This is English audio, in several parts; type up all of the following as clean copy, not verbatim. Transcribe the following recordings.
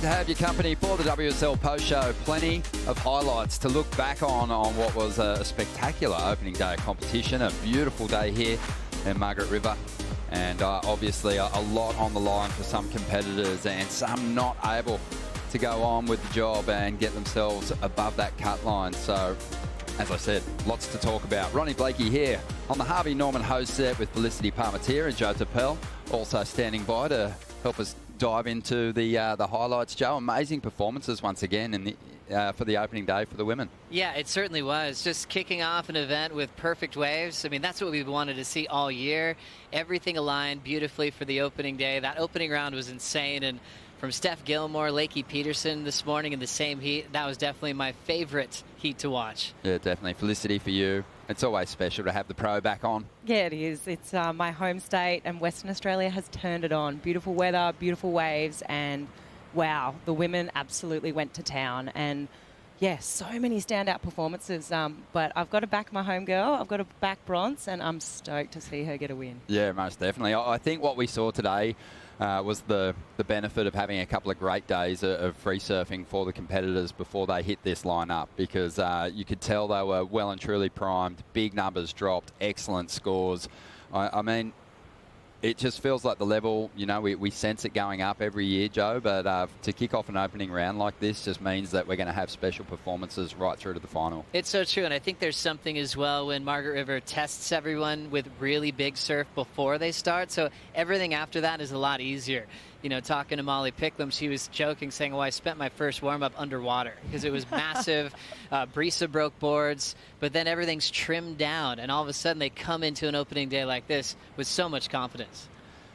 to have your company for the WSL post show. Plenty of highlights to look back on what was a spectacular opening day of competition. A beautiful day here in Margaret River. And obviously a lot on the line for some competitors and some not able to go on with the job and get themselves above that cut line. So, as I said, lots to talk about. Ronnie Blakey here on the Harvey Norman host set with Felicity Parmentier and Joe Tapel also standing by to help us dive into the highlights. Joe, amazing performances once again in the, for the opening day for the women. Yeah, it certainly was. Just kicking off an event with perfect waves. I mean, that's what we wanted to see all year. Everything aligned beautifully for the opening day. That opening round was insane. And from Steph Gilmore, Lakey Peterson this morning in the same heat, that was definitely my favorite heat to watch. Yeah, definitely. Felicity, for you, it's always special to have the pro back on. Yeah, it is. It's my home state, and Western Australia has turned it on. Beautiful weather, beautiful waves, and wow, the women absolutely went to town. And yeah, so many standout performances. But I've got to back my home girl. I've got to back Bronte, and I'm stoked to see her get a win. Yeah, most definitely. I think what we saw today was the benefit of having a couple of great days of free surfing for the competitors before they hit this lineup, because you could tell they were well and truly primed. Big numbers dropped, excellent scores. I mean, it just feels like the level, you know, we sense it going up every year, Joe, but to kick off an opening round like this just means that we're going to have special performances right through to the final. It's so true, and I think there's something as well when Margaret River tests everyone with really big surf before they start, so everything after that is a lot easier. You know, talking to Molly Picklum, she was joking, saying, well, I spent my first warm-up underwater because it was massive. Brisa broke boards, but then everything's trimmed down, and all of a sudden they come into an opening day like this with so much confidence.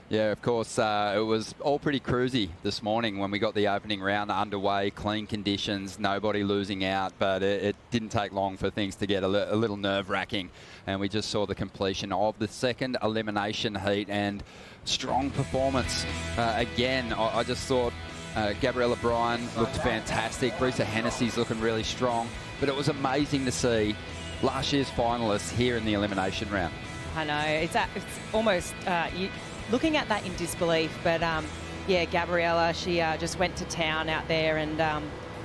Yeah, of course, it was all pretty cruisy this morning when we got the opening round underway, clean conditions, nobody losing out, but it didn't take long for things to get a little nerve-wracking, and we just saw the completion of the second elimination heat, and strong performance. Again, I just thought Gabriela Bryan looked fantastic. Brisa Hennessy's looking really strong, but it was amazing to see last year's finalists here in the elimination round. I know, it's almost... looking at that in disbelief, but yeah, Gabriela, she just went to town out there and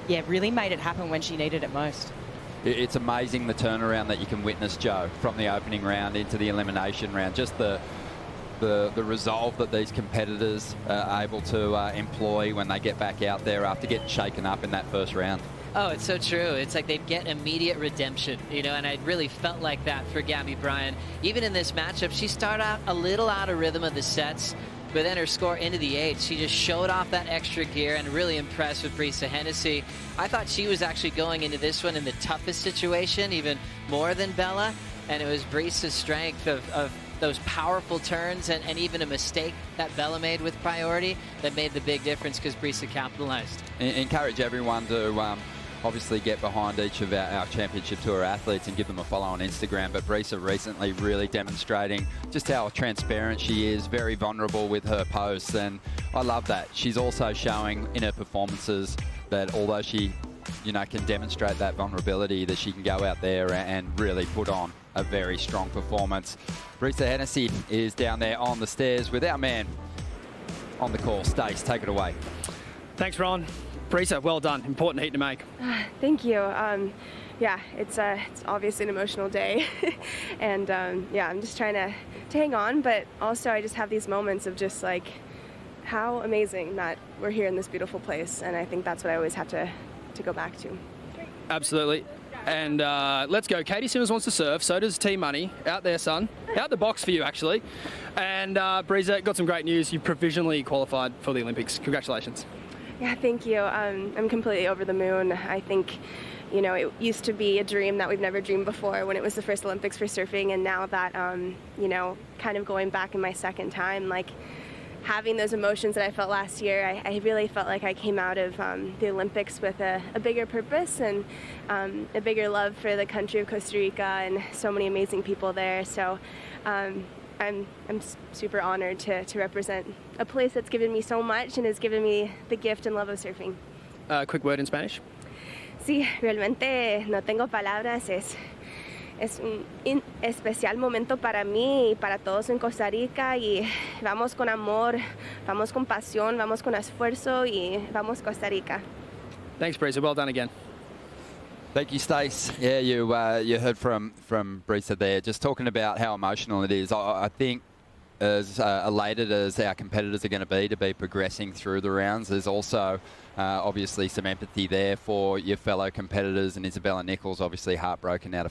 yeah, really made it happen when she needed it most. It's amazing the turnaround that you can witness, Joe, from the opening round into the elimination round. Just the resolve that these competitors are able to employ when they get back out there after getting shaken up in that first round. Oh, it's so true. It's like they'd get immediate redemption, you know, and I really felt like that for Gabby Bryan. Even in this matchup, she started out a little out of rhythm of the sets, but then her score into the eights, she just showed off that extra gear and really impressed with Brisa Hennessy. I thought she was actually going into this one in the toughest situation, even more than Bella, and it was Brisa's strength of those powerful turns and even a mistake that Bella made with priority that made the big difference because Brisa capitalized. Encourage everyone to obviously get behind each of our Championship Tour athletes and give them a follow on Instagram. But Brisa recently really demonstrating just how transparent she is, very vulnerable with her posts, and I love that. She's also showing in her performances that although she, you know, can demonstrate that vulnerability, that she can go out there and really put on a very strong performance. Brisa Hennessy is down there on the stairs with our man on the call. Stace, take it away. Thanks, Ron. Brisa, well done. Important heat to make. Thank you. Yeah, it's obviously an emotional day. And yeah, I'm just trying to hang on, but also I just have these moments of just like how amazing that we're here in this beautiful place. And I think that's what I always have to go back to. Absolutely. And let's go. Katie Simmons wants to surf. So does Team Money. Out there, son. Out the box for you, actually. And Brisa, got some great news. You provisionally qualified for the Olympics. Congratulations. Yeah, thank you. I'm completely over the moon. I think, you know, it used to be a dream that we've never dreamed before when it was the first Olympics for surfing, and now that, you know, kind of going back in my second time, like having those emotions that I felt last year, I really felt like I came out of the Olympics with a bigger purpose and a bigger love for the country of Costa Rica and so many amazing people there. So I'm super honored to represent a place that's given me so much and has given me the gift and love of surfing. Quick word in Spanish. Sí, realmente no tengo palabras. es un especial momento para mí y para todos en Costa Rica y vamos con amor, vamos con pasión, vamos con esfuerzo y vamos Costa Rica. Thanks, Brisa. Well done again. Thank you, Stace. Yeah, you heard from Brisa there, just talking about how emotional it is. I think as elated as our competitors are going to be progressing through the rounds, there's also obviously some empathy there for your fellow competitors, and Isabella Nichols obviously heartbroken after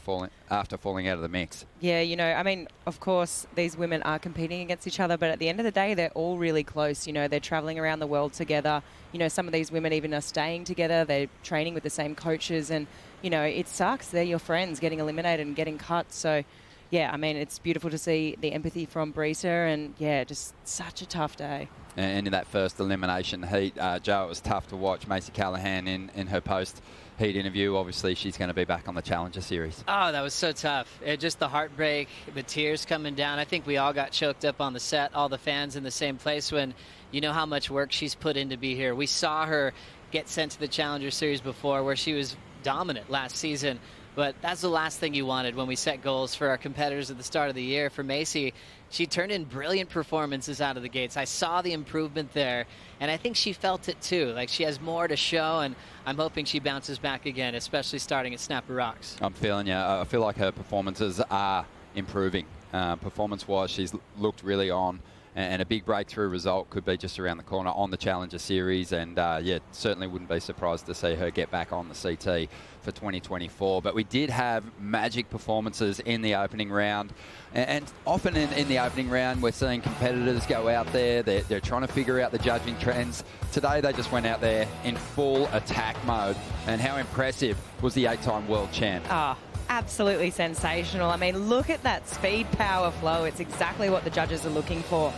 falling out of the mix. Yeah, you know, I mean, of course, these women are competing against each other, but at the end of the day, they're all really close. You know, they're traveling around the world together. You know, some of these women even are staying together. They're training with the same coaches, and, you know, it sucks. They're your friends getting eliminated and getting cut. So, yeah, I mean, it's beautiful to see the empathy from Brisa, and, yeah, just such a tough day. And in that first elimination heat, Joe, it was tough to watch. Macy Callahan in her post-heat interview. Obviously, she's going to be back on the Challenger Series. Oh, that was so tough. Just the heartbreak, the tears coming down. I think we all got choked up on the set, all the fans in the same place, when you know how much work she's put in to be here. We saw her get sent to the Challenger Series before, where she was dominant last season. But that's the last thing you wanted when we set goals for our competitors at the start of the year. For Macy, she turned in brilliant performances out of the gates. I saw the improvement there, and I think she felt it too. Like, she has more to show, and I'm hoping she bounces back again, especially starting at Snapper Rocks. I'm feeling you. I feel like her performances are improving. Performance-wise, she's looked really on, and a big breakthrough result could be just around the corner on the Challenger Series. And yeah, certainly wouldn't be surprised to see her get back on the CT for 2024. But we did have magic performances in the opening round. And often in the opening round, we're seeing competitors go out there. They're trying to figure out the judging trends. Today, they just went out there in full attack mode. And how impressive was the 8-time world champ? Oh, absolutely sensational. I mean, look at that speed, power, flow. It's exactly what the judges are looking for.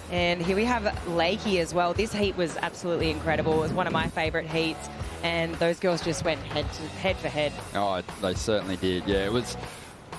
And here we have Lakey as well. This heat was absolutely incredible. It was one of my favourite heats, and those girls just went head for head. Oh, they certainly did. Yeah, it was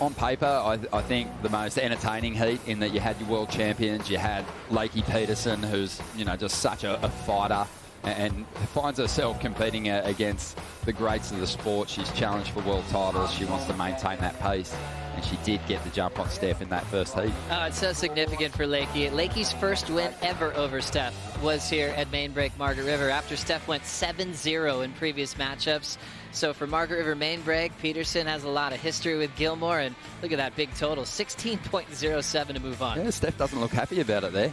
on paper, I think, the most entertaining heat, in that you had your world champions, you had Lakey Peterson, who's, you know, just such a fighter, and finds herself competing against the greats of the sport. She's challenged for world titles. She wants to maintain that pace, and she did get the jump on Steph in that first heat. Oh, it's so significant for Lakey. Lakey's first win ever over Steph was here at Main Break Margaret River, after Steph went 7-0 in previous matchups. So for Margaret River Main Break, Peterson has a lot of history with Gilmore, and look at that big total, 16.07 to move on. Yeah, Steph doesn't look happy about it there.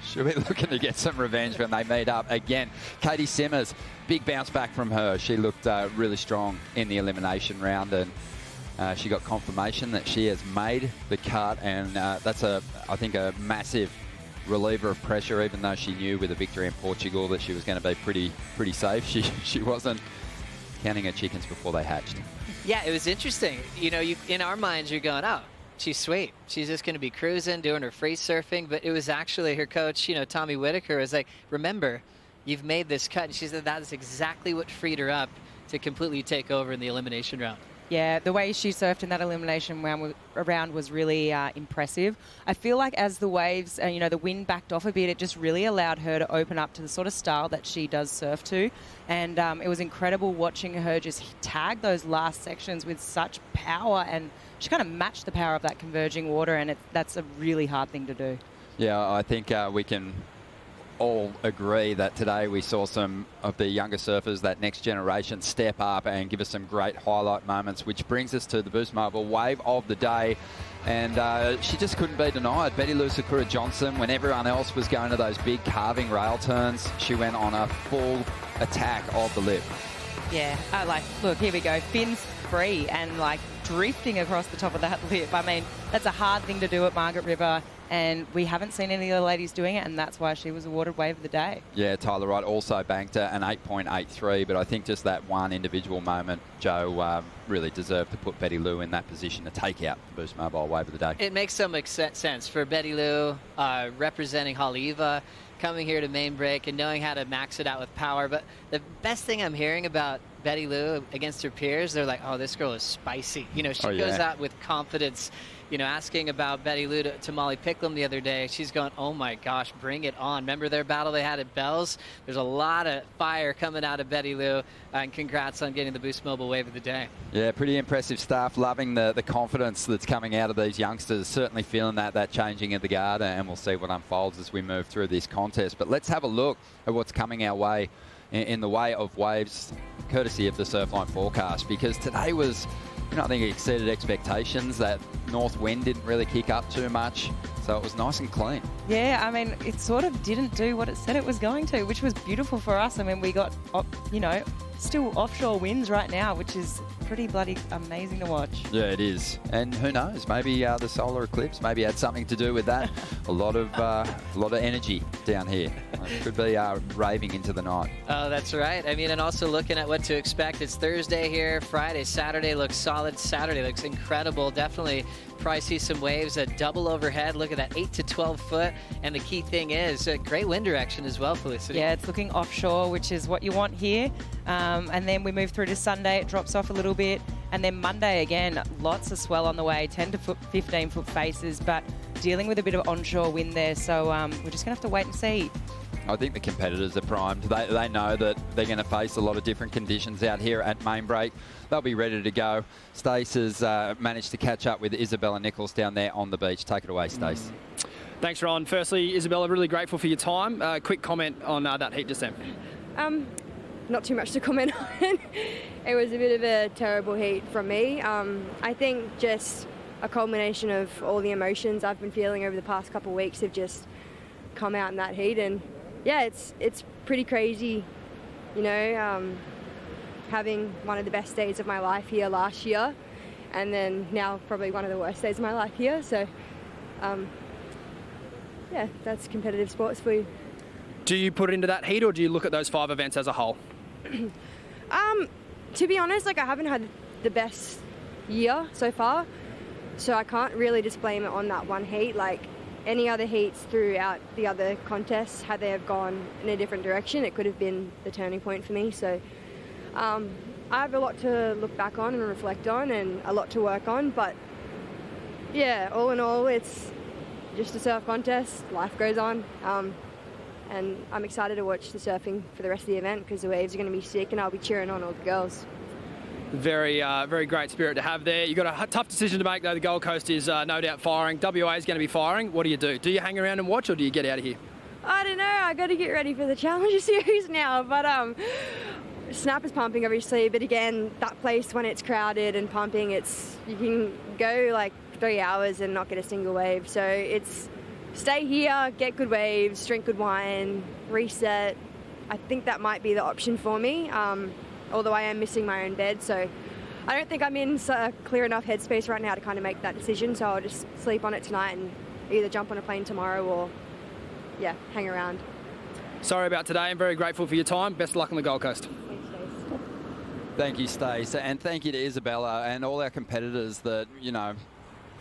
She'll be looking to get some revenge when they meet up again. Katie Simmers, big bounce back from her. She looked really strong in the elimination round, and she got confirmation that she has made the cut, and that's I think a massive reliever of pressure, even though she knew with a victory in Portugal that she was going to be pretty safe. She wasn't counting her chickens before they hatched. Yeah, it was interesting. You know, in our minds, you're going, oh, she's sweet. She's just going to be cruising, doing her free surfing. But it was actually her coach, you know, Tommy Whitaker, was like, remember, you've made this cut. And she said that is exactly what freed her up to completely take over in the elimination round. Yeah, the way she surfed in that elimination round was really impressive. I feel like as the waves, you know, the wind backed off a bit, it just really allowed her to open up to the sort of style that she does surf to. And it was incredible watching her just tag those last sections with such power, and she kind of matched the power of that converging water, and that's a really hard thing to do. Yeah, I think we can all agree that today we saw some of the younger surfers, that next generation, step up and give us some great highlight moments, which brings us to the Boost Mobile wave of the day. And she just couldn't be denied. Bettylou Sakura Johnson, when everyone else was going to those big carving rail turns, she went on a full attack of the lip. Yeah, look, here we go. Fins free and like drifting across the top of that lip. I mean, that's a hard thing to do at Margaret River, and we haven't seen any of the ladies doing it, and that's why she was awarded Wave of the Day. Yeah, Tyler Wright also banked an 8.83, but I think just that one individual moment, Joe, really deserved to put Bettylou in that position to take out the Boost Mobile Wave of the Day. It makes so much sense for Bettylou, representing Haleiwa, coming here to Main Break and knowing how to max it out with power. But the best thing I'm hearing about Bettylou against her peers, they're like, oh, this girl is spicy. You know, she goes out with confidence. asking about Bettylou to Molly Picklum the other day, she's going, oh my gosh, bring it on. Remember their battle they had at Bells? There's a lot of fire coming out of Bettylou, and congrats on getting the Boost Mobile Wave of the day. Yeah, pretty impressive stuff. Loving the confidence that's coming out of these youngsters. Certainly feeling that changing of the guard, and we'll see what unfolds as we move through this contest. But let's have a look at what's coming our way in the way of waves, courtesy of the Surfline forecast, because today was, I think it exceeded expectations. That north wind didn't really kick up too much, so it was nice and clean. Yeah, I mean, it sort of didn't do what it said it was going to, which was beautiful for us. I mean, we got, still offshore winds right now, which is pretty bloody amazing to watch. Yeah, it is. And who knows, maybe the solar eclipse maybe had something to do with that. a lot of energy down here. Could be raving into the night. Oh, that's right. I mean, and also looking at what to expect. It's Thursday here, Friday, Saturday looks solid. Saturday looks incredible. Definitely probably see some waves at double overhead. Look at that 8 to 12 foot. And the key thing is great wind direction as well, Felicity. Yeah, it's looking offshore, which is what you want here. And then we move through to Sunday, it drops off a little bit. And then Monday again, lots of swell on the way, 10 to 15 foot faces, but dealing with a bit of onshore wind there. So we're just going to have to wait and see. I think the competitors are primed. They know that they're going to face a lot of different conditions out here at main break. They'll be ready to go. Stace has managed to catch up with Isabella Nichols down there on the beach. Take it away, Stace. Thanks, Ron. Firstly, Isabella, really grateful for your time. Quick comment on that heat just then. Not too much to comment on. It was a bit of a terrible heat from me. I think just a culmination of all the emotions I've been feeling over the past couple of weeks have just come out in that heat, and yeah, it's pretty crazy, having one of the best days of my life here last year, and then now probably one of the worst days of my life here. So, yeah, that's competitive sports for you. Do you put it into that heat, or do you look at those 5 events as a whole? To be honest, I haven't had the best year so far, so I can't really just blame it on that one heat. Any other heats throughout the other contests, had they have gone in a different direction, it could have been the turning point for me. So I have a lot to look back on and reflect on, and a lot to work on. But yeah, all in all, it's just a surf contest. Life goes on. And I'm excited to watch the surfing for the rest of the event, because the waves are going to be sick, and I'll be cheering on all the girls. Very great spirit to have there. You've got a tough decision to make, though. The Gold Coast is no doubt firing. WA is going to be firing. What do? Do you hang around and watch, or do you get out of here? I don't know. I got to get ready for the Challenger Series now. But Snap is pumping, obviously. But again, that place, when it's crowded and pumping, you can go 3 hours and not get a single wave. So it's stay here, get good waves, drink good wine, reset. I think that might be the option for me. Although I am missing my own bed, so I don't think I'm in a clear enough headspace right now to kind of make that decision. So I'll just sleep on it tonight and either jump on a plane tomorrow or, yeah, hang around. Sorry about today. I'm very grateful for your time. Best of luck on the Gold Coast. Thanks, Stace. Thank you, Stace, and thank you to Isabella and all our competitors that,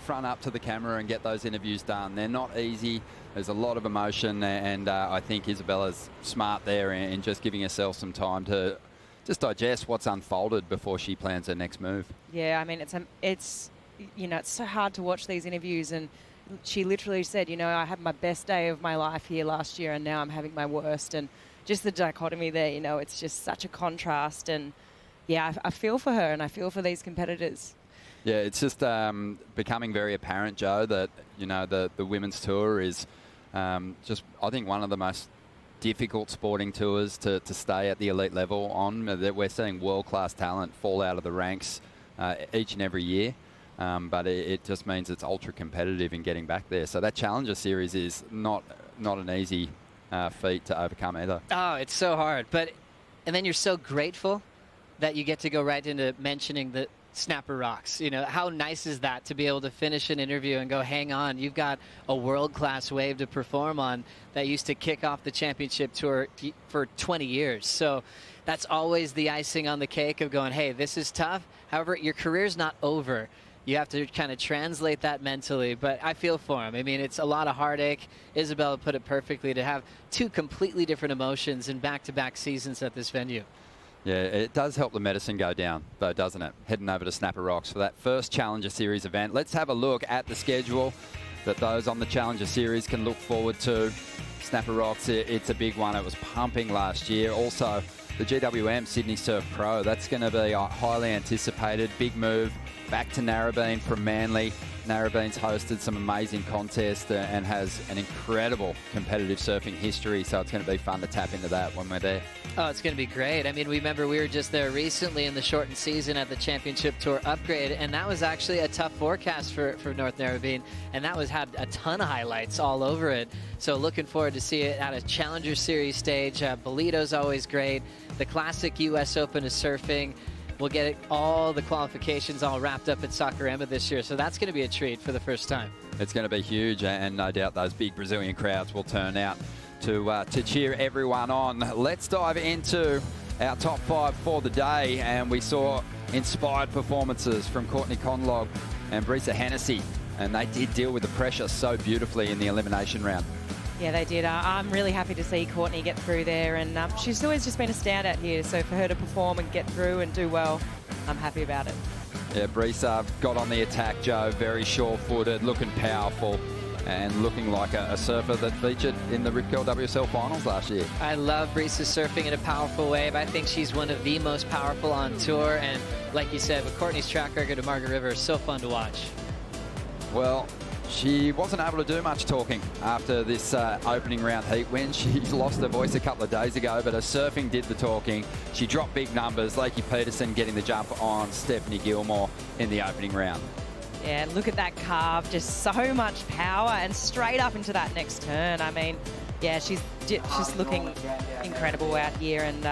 front up to the camera and get those interviews done. They're not easy. There's a lot of emotion, and I think Isabella's smart there in just giving herself some time to just digest what's unfolded before she plans her next move. Yeah, I mean, it's so hard to watch these interviews, and she literally said, I had my best day of my life here last year, and now I'm having my worst. And just the dichotomy there, it's just such a contrast. And yeah, I feel for her, and I feel for these competitors. Yeah, it's just becoming very apparent, Joe, that the women's tour is just, I think, one of the most difficult sporting tours to stay at the elite level on. That we're seeing world-class talent fall out of the ranks each and every year, but it just means it's ultra competitive in getting back there. So that Challenger Series is not an easy feat to overcome either. Oh, it's so hard. And then you're so grateful that you get to go right into mentioning the Snapper Rocks. How nice is that to be able to finish an interview and go, hang on, you've got a world-class wave to perform on that used to kick off the championship tour for 20 years. So that's always the icing on the cake of going, hey, this is tough. However, your career's not over. You have to kind of translate that mentally, but I feel for him. I mean, it's a lot of heartache. Isabella put it perfectly, to have 2 completely different emotions in back-to-back seasons at this venue. Yeah, it does help the medicine go down, though, doesn't it? Heading over to Snapper Rocks for that first Challenger Series event. Let's have a look at the schedule that those on the Challenger Series can look forward to. Snapper Rocks, it's a big one. It was pumping last year. Also, the GWM Sydney Surf Pro, that's going to be highly anticipated. Big move back to Narrabeen from Manly. Narrabeen's hosted some amazing contests and has an incredible competitive surfing history, so it's going to be fun to tap into that when we're there. Oh, it's going to be great. I mean, remember we were just there recently in the shortened season at the Championship Tour Upgrade, and that was actually a tough forecast for North Narrabeen, and that had a ton of highlights all over it. So looking forward to see it at a Challenger Series stage. Bolito's always great. The classic U.S. Open is surfing. We'll get all the qualifications all wrapped up at Sakurema this year, so that's going to be a treat for the first time. It's going to be huge, and no doubt those big Brazilian crowds will turn out to cheer everyone on. Let's dive into our top 5 for the day, and we saw inspired performances from Courtney Conlog and Brisa Hennessy, and they did deal with the pressure so beautifully in the elimination round. Yeah, they did. I'm really happy to see Courtney get through there, and she's always just been a standout here, so for her to perform and get through and do well, I'm happy about it. Yeah, Brisa got on the attack, Joe, very sure-footed, looking powerful, and looking like a surfer that featured in the Rip Curl WSL finals last year. I love Brisa surfing in a powerful wave. I think she's one of the most powerful on tour, and like you said, with Courtney's track record at Margaret River, it's so fun to watch. Well, she wasn't able to do much talking after this opening round heat win. She lost her voice a couple of days ago, but her surfing did the talking. She dropped big numbers. Lakey Peterson getting the jump on Stephanie Gilmore in the opening round. Yeah, look at that carve, just so much power and straight up into that next turn. I mean, yeah, she's just looking incredible out here, and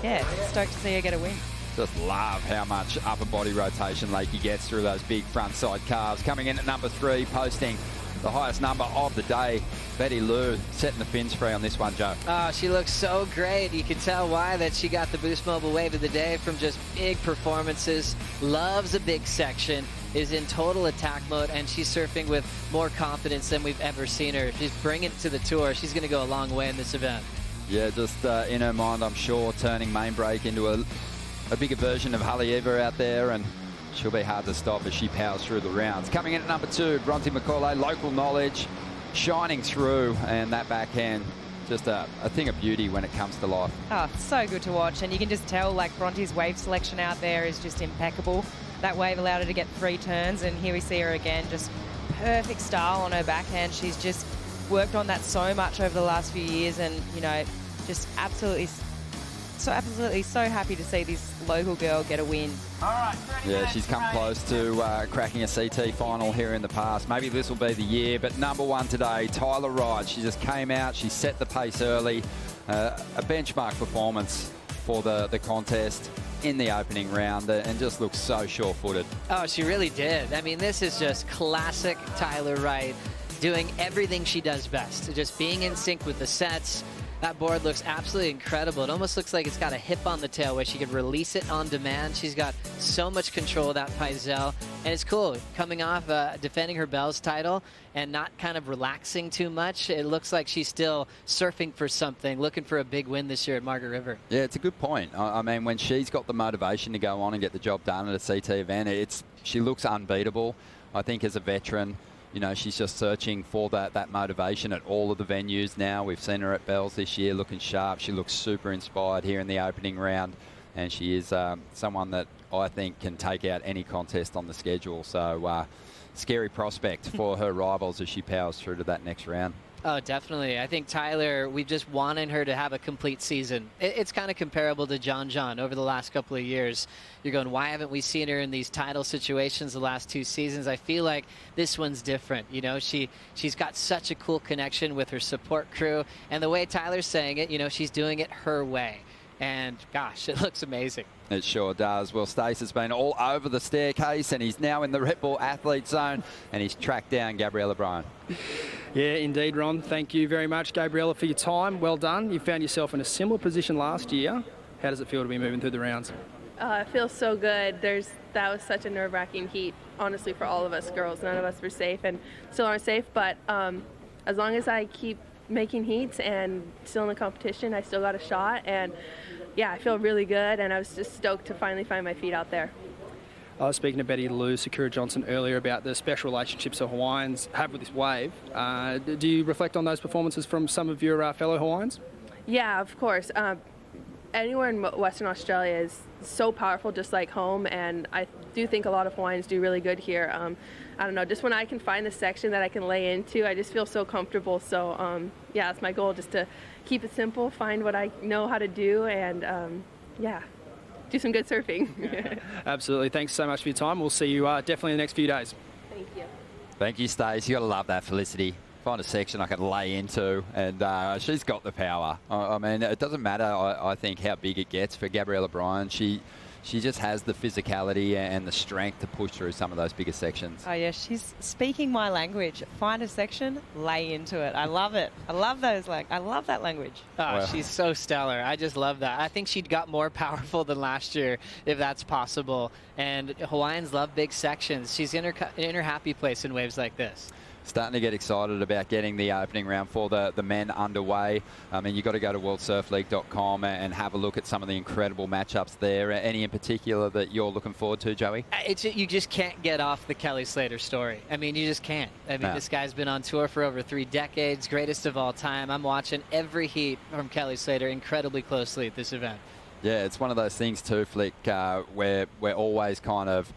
yeah, stoked to see her get a win. Just love how much upper body rotation Lakey gets through those big front side calves. Coming in at number 3, posting the highest number of the day, Bettylou setting the fins free on this one, Joe. Oh, she looks so great. You can tell why that she got the Boost Mobile Wave of the day from just big performances. Loves a big section, is in total attack mode, and she's surfing with more confidence than we've ever seen her. She's bringing it to the tour. She's going to go a long way in this event. Yeah, just in her mind, I'm sure, turning main break into a bigger version of Haleiwa out there, and she'll be hard to stop as she powers through the rounds. Coming in at number 2, Bronte Macaulay, local knowledge, shining through, and that backhand, just a thing of beauty when it comes to life. Oh, so good to watch, and you can just tell, like, Bronte's wave selection out there is just impeccable. That wave allowed her to get 3 turns, and here we see her again, just perfect style on her backhand. She's just worked on that so much over the last few years, and, you know, just absolutely so happy to see this local girl get a win. Yeah, she's come close to cracking a CT final here in the past. Maybe this will be the year, but number 1 today, Tyler Wright. She just came out, she set the pace early. A benchmark performance for the contest in the opening round, and just looks so sure-footed. Oh, she really did. I mean, this is just classic Tyler Wright, doing everything she does best, just being in sync with the sets. That board looks absolutely incredible. It almost looks like it's got a hip on the tail where she could release it on demand. She's got so much control of that Paisel. And it's cool, coming off defending her Bell's title and not kind of relaxing too much. It looks like she's still surfing for something, looking for a big win this year at Margaret River. Yeah, it's a good point. I mean, when she's got the motivation to go on and get the job done at a CT event, she looks unbeatable. I think as a veteran, you know, she's just searching for that motivation at all of the venues now. We've seen her at Bell's this year looking sharp. She looks super inspired here in the opening round, and she is someone that I think can take out any contest on the schedule. So scary prospect for her rivals as she powers through to that next round. Oh, definitely. I think Tyler, we've just wanted her to have a complete season. It's kind of comparable to John over the last couple of years. You're going, why haven't we seen her in these title situations the last 2 seasons? I feel like this one's different. You know, she's got such a cool connection with her support crew. And the way Tyler's saying it, you know, she's doing it her way. And gosh, it looks amazing. It sure does. Well, Stace has been all over the staircase, and he's now in the Red Bull athlete zone, and he's tracked down Gabriela Bryan. Yeah, indeed, Ron. Thank you very much, Gabriela, for your time. Well done. You found yourself in a similar position last year. How does it feel to be moving through the rounds? It feels so good. That was such a nerve-wracking heat, honestly, for all of us girls. None of us were safe and still aren't safe, but as long as I keep making heats and still in the competition, I still got a shot, and yeah, I feel really good, and I was just stoked to finally find my feet out there. I was speaking to Bettylou Sakura Johnson earlier about the special relationships the Hawaiians have with this wave. Do you reflect on those performances from some of your fellow Hawaiians? Yeah, of course. Anywhere in Western Australia is so powerful, just like home, and I do think a lot of Hawaiians do really good here. I don't know, just when I can find the section that I can lay into, I just feel so comfortable. So yeah, that's my goal, just to keep it simple, find what I know how to do, and yeah, do some good surfing. Absolutely. Thanks so much for your time. We'll see you definitely in the next few days. Thank you. Thank you, Stace. You got to love that, Felicity. Find a section I can lay into, and she's got the power. I mean, it doesn't matter, I think, how big it gets for Gabriela Bryan. She just has the physicality and the strength to push through some of those bigger sections. Oh, yeah, she's speaking my language. Find a section, lay into it. I love it. I love I love that language. Oh, Well. she's so stellar. I just love that. I think she'd got more powerful than last year, if that's possible. And Hawaiians love big sections. She's in her happy place in waves like this. Starting to get excited about getting the opening round for the men underway. I mean, you've got to go to wildsurfleague.com and have a look at some of the incredible matchups there. Any in particular that you're looking forward to, Joey? You just can't get off the Kelly Slater story. I mean, you just can't. I mean, No. This guy's been on tour for over 3 decades, greatest of all time. I'm watching every heat from Kelly Slater incredibly closely at this event. Yeah, it's one of those things too, Flick, where we're always kind of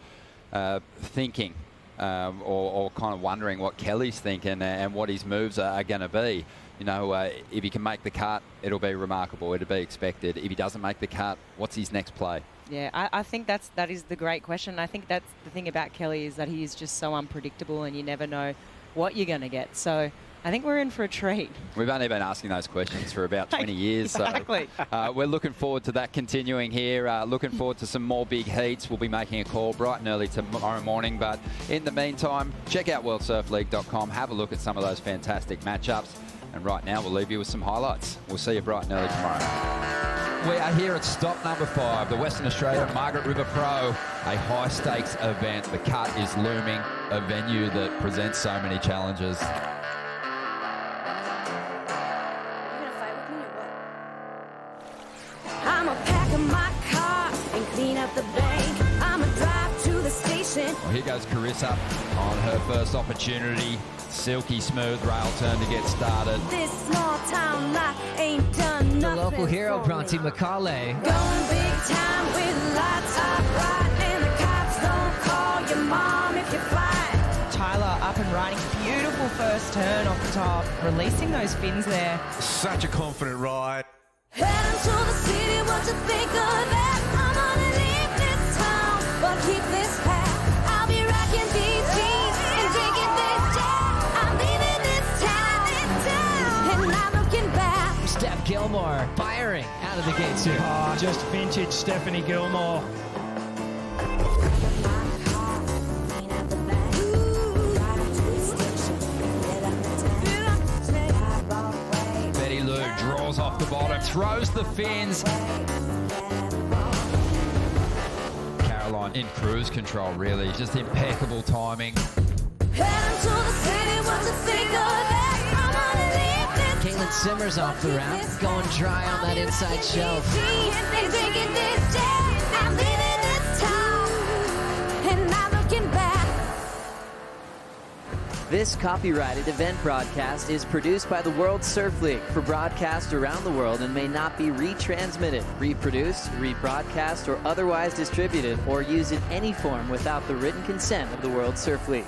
thinking or kind of wondering what Kelly's thinking and what his moves are going to be. You know, if he can make the cut, it'll be remarkable. It'll be expected. If he doesn't make the cut, what's his next play? Yeah, I think that is the great question. I think that's the thing about Kelly, is that he is just so unpredictable and you never know what you're going to get. So I think we're in for a treat. We've only been asking those questions for about 20 years. Exactly. So we're looking forward to that continuing here. Looking forward to some more big heats. We'll be making a call bright and early tomorrow morning. But in the meantime, check out wildsurfleague.com. Have a look at some of those fantastic matchups. And right now, we'll leave you with some highlights. We'll see you bright and early tomorrow. We are here at stop number 5, the Western Australia Margaret River Pro, a high-stakes event. The cut is looming, a venue that presents so many challenges. I'ma pack up my car and clean up the bank. I'ma drive to the station. Well, here goes Carissa on her first opportunity. Silky smooth rail turn to get started. This small town life ain't done The nothing. local hero, for Bronte me. Macaulay. Going big time with lights up bright, and the cops don't call your mom if you fly. Tyler up and riding. Beautiful first turn off the top. Releasing those fins there. Such a confident ride. Heading to the city, what you think of that? I'm gonna leave this town, but keep this hat. I'll be rocking these jeans and drinking this Jack. I'm leaving this town, and not looking back. Steph Gilmore firing out of the gates here. Oh, just vintage Stephanie Gilmore. Bettylou draws off the bottom, throws the fins. Caroline in cruise control, really. Just impeccable timing. Heading to the city, what you think of that? I'm gonna leave this Caitlin Simmers off the ramp, going dry on that inside shelf. and drinking this Jack. I'm leaving this town, and not looking back. This copyrighted event broadcast is produced by the World Surf League for broadcast around the world and may not be retransmitted, reproduced, rebroadcast, or otherwise distributed or used in any form without the written consent of the World Surf League.